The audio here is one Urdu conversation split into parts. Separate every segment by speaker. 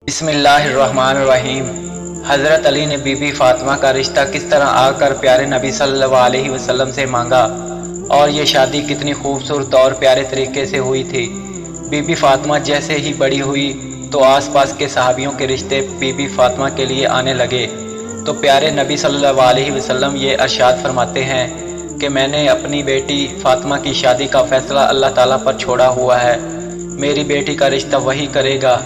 Speaker 1: بسم اللہ الرحمن الرحیم۔ حضرت علی نے بی بی فاطمہ کا رشتہ کس طرح آ کر پیارے نبی صلی اللہ علیہ وسلم سے مانگا اور یہ شادی کتنی خوبصورت اور پیارے طریقے سے ہوئی تھی۔ بی بی فاطمہ جیسے ہی بڑی ہوئی تو آس پاس کے صحابیوں کے رشتے بی بی فاطمہ کے لیے آنے لگے، تو پیارے نبی صلی اللہ علیہ وسلم یہ ارشاد فرماتے ہیں کہ میں نے اپنی بیٹی فاطمہ کی شادی کا فیصلہ اللہ تعالیٰ پر چھوڑا ہوا ہے۔ میری بیٹی کا رشتہ وہی کرے گا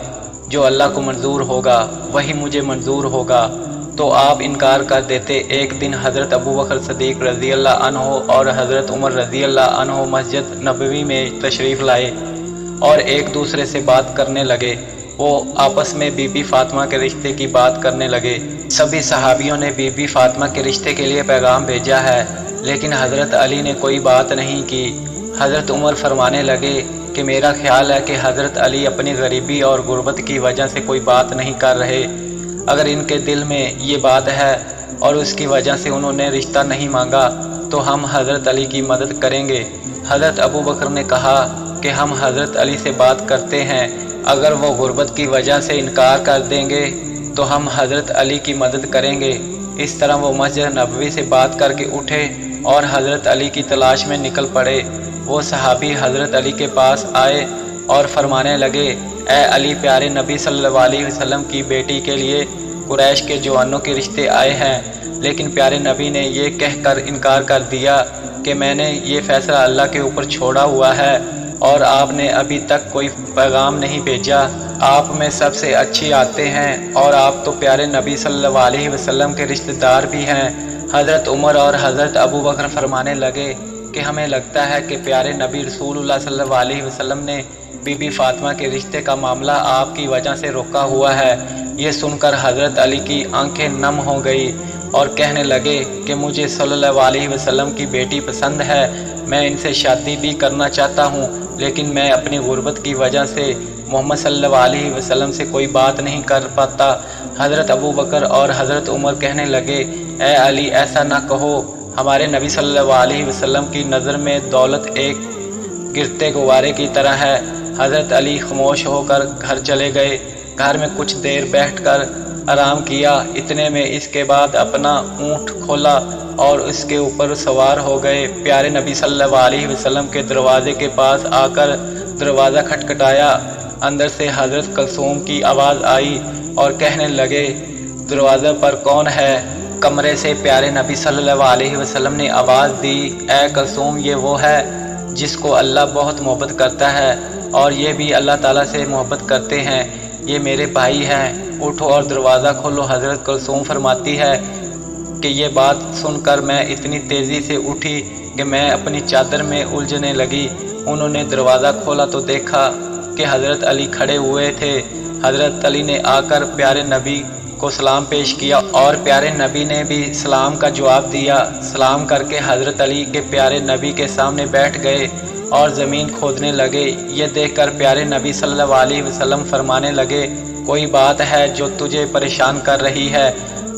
Speaker 1: جو اللہ کو منظور ہوگا، وہی مجھے منظور ہوگا۔ تو آپ انکار کر دیتے۔ ایک دن حضرت ابو بکر صدیق رضی اللہ عنہ اور حضرت عمر رضی اللہ عنہ مسجد نبوی میں تشریف لائے اور ایک دوسرے سے بات کرنے لگے۔ وہ آپس میں بی بی فاطمہ کے رشتے کی بات کرنے لگے۔ سبھی صحابیوں نے بی بی فاطمہ کے رشتے کے لیے پیغام بھیجا ہے، لیکن حضرت علی نے کوئی بات نہیں کی۔ حضرت عمر فرمانے لگے کہ میرا خیال ہے کہ حضرت علی اپنی غریبی اور غربت کی وجہ سے کوئی بات نہیں کر رہے۔ اگر ان کے دل میں یہ بات ہے اور اس کی وجہ سے انہوں نے رشتہ نہیں مانگا تو ہم حضرت علی کی مدد کریں گے۔ حضرت ابو بکر نے کہا کہ ہم حضرت علی سے بات کرتے ہیں، اگر وہ غربت کی وجہ سے انکار کر دیں گے تو ہم حضرت علی کی مدد کریں گے۔ اس طرح وہ مسجد نبوی سے بات کر کے اٹھے اور حضرت علی کی تلاش میں نکل پڑے۔ وہ صحابی حضرت علی کے پاس آئے اور فرمانے لگے، اے علی، پیارے نبی صلی اللہ علیہ وسلم کی بیٹی کے لیے قریش کے جوانوں کے رشتے آئے ہیں، لیکن پیارے نبی نے یہ کہہ کر انکار کر دیا کہ میں نے یہ فیصلہ اللہ کے اوپر چھوڑا ہوا ہے اور آپ نے ابھی تک کوئی پیغام نہیں بھیجا۔ آپ میں سب سے اچھی آتے ہیں اور آپ تو پیارے نبی صلی اللہ علیہ وسلم کے رشتہ دار بھی ہیں۔ حضرت عمر اور حضرت ابو بکر فرمانے لگے کہ ہمیں لگتا ہے کہ پیارے نبی رسول اللہ صلی اللہ علیہ وسلم نے بی بی فاطمہ کے رشتے کا معاملہ آپ کی وجہ سے روکا ہوا ہے۔ یہ سن کر حضرت علی کی آنکھیں نم ہو گئی اور کہنے لگے کہ مجھے صلی اللہ علیہ وسلم کی بیٹی پسند ہے، میں ان سے شادی بھی کرنا چاہتا ہوں، لیکن میں اپنی غربت کی وجہ سے محمد صلی اللہ علیہ وسلم سے کوئی بات نہیں کر پاتا۔ حضرت ابو بکر اور حضرت عمر کہنے لگے، اے علی، ایسا نہ کہو، ہمارے نبی صلی اللہ علیہ وسلم کی نظر میں دولت ایک گرتے غبارے کی طرح ہے۔ حضرت علی خاموش ہو کر گھر چلے گئے۔ گھر میں کچھ دیر بیٹھ کر آرام کیا، اتنے میں اس کے بعد اپنا اونٹ کھولا اور اس کے اوپر سوار ہو گئے۔ پیارے نبی صلی اللہ علیہ وسلم کے دروازے کے پاس آ کر دروازہ کھٹکھٹایا۔ اندر سے حضرت کلثوم کی آواز آئی اور کہنے لگے، دروازے پر کون ہے؟ کمرے سے پیارے نبی صلی اللہ علیہ وسلم نے آواز دی، اے کلثوم، یہ وہ ہے جس کو اللہ بہت محبت کرتا ہے اور یہ بھی اللہ تعالیٰ سے محبت کرتے ہیں، یہ میرے بھائی ہیں، اٹھو اور دروازہ کھولو۔ حضرت کلثوم فرماتی ہے کہ یہ بات سن کر میں اتنی تیزی سے اٹھی کہ میں اپنی چادر میں الجھنے لگی۔ انہوں نے دروازہ کھولا تو دیکھا کہ حضرت علی کھڑے ہوئے تھے۔ حضرت علی نے آ کر پیارے نبی کو سلام پیش کیا اور پیارے نبی نے بھی سلام کا جواب دیا۔ سلام کر کے حضرت علی کے پیارے نبی کے سامنے بیٹھ گئے اور زمین کھودنے لگے۔ یہ دیکھ کر پیارے نبی صلی اللہ علیہ وسلم فرمانے لگے، کوئی بات ہے جو تجھے پریشان کر رہی ہے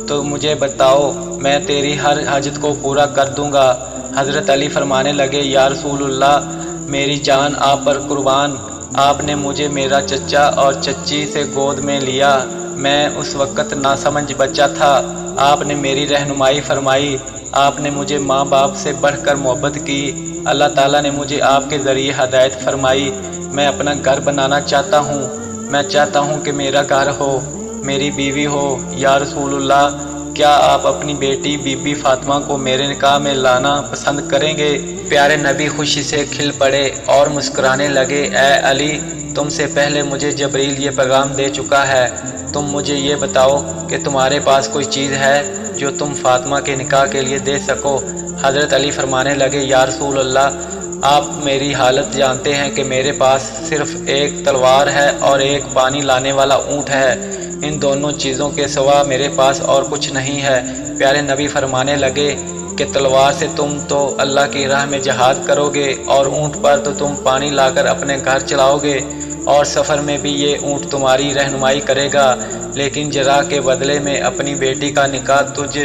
Speaker 1: تو مجھے بتاؤ، میں تیری ہر حاجت کو پورا کر دوں گا۔ حضرت علی فرمانے لگے، یا رسول اللہ، میری جان آپ پر قربان، آپ نے مجھے میرا چچا اور چچی سے گود میں لیا، میں اس وقت ناسمجھ بچہ تھا، آپ نے میری رہنمائی فرمائی، آپ نے مجھے ماں باپ سے بڑھ کر محبت کی، اللہ تعالیٰ نے مجھے آپ کے ذریعے ہدایت فرمائی، میں اپنا گھر بنانا چاہتا ہوں، میں چاہتا ہوں کہ میرا گھر ہو، میری بیوی ہو۔ یا رسول اللہ، کیا آپ اپنی بیٹی بی بی فاطمہ کو میرے نکاح میں لانا پسند کریں گے؟ پیارے نبی خوشی سے کھل پڑے اور مسکرانے لگے، اے علی، تم سے پہلے مجھے جبریل یہ پیغام دے چکا ہے، تم مجھے یہ بتاؤ کہ تمہارے پاس کوئی چیز ہے جو تم فاطمہ کے نکاح کے لیے دے سکو؟ حضرت علی فرمانے لگے، یا رسول اللہ، آپ میری حالت جانتے ہیں کہ میرے پاس صرف ایک تلوار ہے اور ایک پانی لانے والا اونٹ ہے، ان دونوں چیزوں کے سوا میرے پاس اور کچھ نہیں ہے۔ پیارے نبی فرمانے لگے کہ تلوار سے تم تو اللہ کی راہ میں جہاد کرو گے اور اونٹ پر تو تم پانی لا کر اپنے گھر چلاؤ گے اور سفر میں بھی یہ اونٹ تمہاری رہنمائی کرے گا، لیکن جرا کے بدلے میں اپنی بیٹی کا نکاح تجھ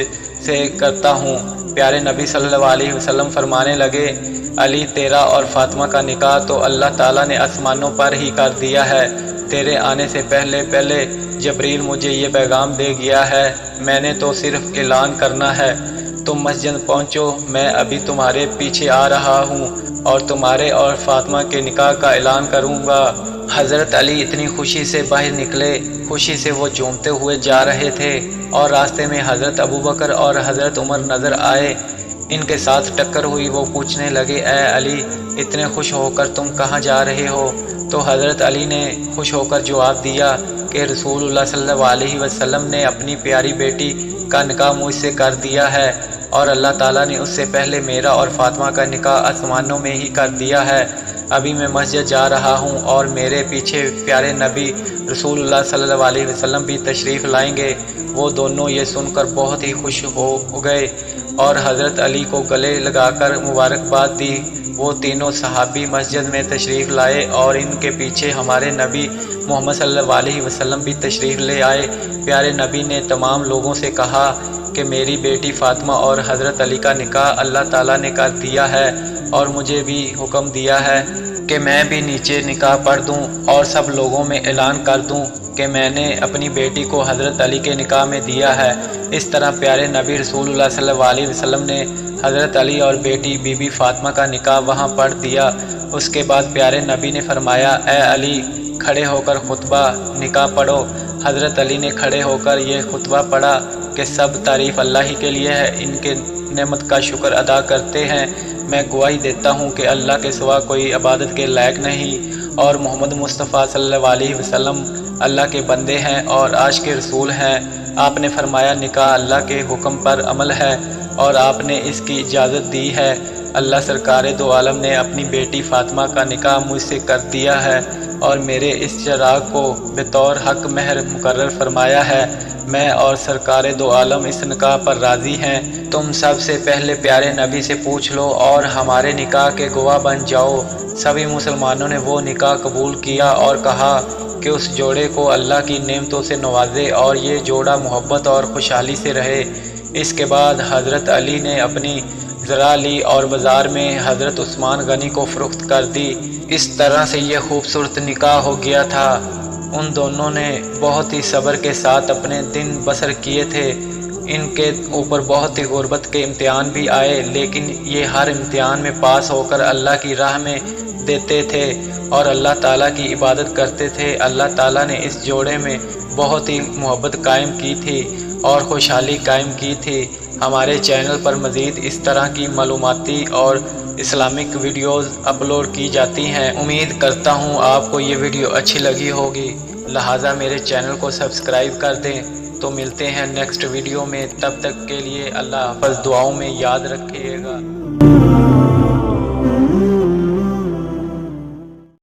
Speaker 1: سے کرتا ہوں۔ پیارے نبی صلی اللہ علیہ وسلم فرمانے لگے، علی، تیرا اور فاطمہ کا نکاح تو اللہ تعالیٰ نے آسمانوں پر ہی کر دیا ہے، تیرے آنے سے پہلے پہلے جبریل مجھے یہ پیغام دے گیا ہے، میں نے تو صرف اعلان کرنا ہے۔ تم مسجد پہنچو، میں ابھی تمہارے پیچھے آ رہا ہوں اور تمہارے اور فاطمہ کے نکاح کا اعلان کروں گا۔ حضرت علی اتنی خوشی سے باہر نکلے، خوشی سے وہ جھومتے ہوئے جا رہے تھے اور راستے میں حضرت ابوبکر اور حضرت عمر نظر آئے۔ ان کے ساتھ ٹکر ہوئی، وہ پوچھنے لگے، اے علی، اتنے خوش ہو کر تم کہاں جا رہے ہو؟ تو حضرت علی نے خوش ہو کر جواب دیا کہ رسول اللہ صلی اللہ علیہ وسلم نے اپنی پیاری بیٹی کا نکاح مجھ سے کر دیا ہے، اور اللہ تعالیٰ نے اس سے پہلے میرا اور فاطمہ کا نکاح آسمانوں میں ہی کر دیا ہے۔ ابھی میں مسجد جا رہا ہوں اور میرے پیچھے پیارے نبی رسول اللہ صلی اللہ علیہ وسلم بھی تشریف لائیں گے۔ وہ دونوں یہ سن کر بہت ہی خوش ہو گئے اور حضرت علی کو گلے لگا کر مبارکباد دی۔ وہ تینوں صحابی مسجد میں تشریف لائے اور ان کے پیچھے ہمارے نبی محمد صلی اللہ علیہ وسلم بھی تشریف لے آئے۔ پیارے نبی نے تمام لوگوں سے کہا کہ میری بیٹی فاطمہ اور حضرت علی کا نکاح اللہ تعالیٰ نے کر دیا ہے، اور مجھے بھی حکم دیا ہے کہ میں بھی نیچے نکاح پڑھ دوں اور سب لوگوں میں اعلان کر دوں کہ میں نے اپنی بیٹی کو حضرت علی کے نکاح میں دیا ہے۔ اس طرح پیارے نبی رسول اللہ صلی اللہ علیہ وسلم نے حضرت علی اور بیٹی بی بی فاطمہ کا نکاح وہاں پڑھ دیا۔ اس کے بعد پیارے نبی نے فرمایا، اے علی، کھڑے ہو کر خطبہ نکاح پڑھو۔ حضرت علی نے کھڑے ہو کر یہ خطبہ پڑھا کہ سب تعریف اللہ ہی کے لیے ہے، ان کے نعمت کا شکر ادا کرتے ہیں۔ میں گواہی دیتا ہوں کہ اللہ کے سوا کوئی عبادت کے لائق نہیں، اور محمد مصطفیٰ صلی اللہ علیہ وسلم اللہ کے بندے ہیں اور عاشق رسول ہیں۔ آپ نے فرمایا، نکاح اللہ کے حکم پر عمل ہے اور آپ نے اس کی اجازت دی ہے۔ اللہ سرکار دو عالم نے اپنی بیٹی فاطمہ کا نکاح مجھ سے کر دیا ہے اور میرے اس چراغ کو بطور حق مہر مقرر فرمایا ہے۔ میں اور سرکار دو عالم اس نکاح پر راضی ہیں۔ تم سب سے پہلے پیارے نبی سے پوچھ لو اور ہمارے نکاح کے گواہ بن جاؤ۔ سبھی مسلمانوں نے وہ نکاح قبول کیا اور کہا کہ اس جوڑے کو اللہ کی نعمتوں سے نوازے اور یہ جوڑا محبت اور خوشحالی سے رہے۔ اس کے بعد حضرت علی نے اپنی زرع لی اور بازار میں حضرت عثمان غنی کو فروخت کر دی۔ اس طرح سے یہ خوبصورت نکاح ہو گیا تھا۔ ان دونوں نے بہت ہی صبر کے ساتھ اپنے دن بسر کیے تھے۔ ان کے اوپر بہت ہی غربت کے امتحان بھی آئے، لیکن یہ ہر امتحان میں پاس ہو کر اللہ کی راہ میں دیتے تھے اور اللہ تعالیٰ کی عبادت کرتے تھے۔ اللہ تعالیٰ نے اس جوڑے میں بہت ہی محبت قائم کی تھی اور خوشحالی قائم کی تھی۔ ہمارے چینل پر مزید اس طرح کی معلوماتی اور اسلامک ویڈیوز اپلوڈ کی جاتی ہیں۔ امید کرتا ہوں آپ کو یہ ویڈیو اچھی لگی ہوگی، لہٰذا میرے چینل کو سبسکرائب کر دیں۔ تو ملتے ہیں نیکسٹ ویڈیو میں، تب تک کے لیے اللہ حافظ، دعاؤں میں یاد رکھیے گا۔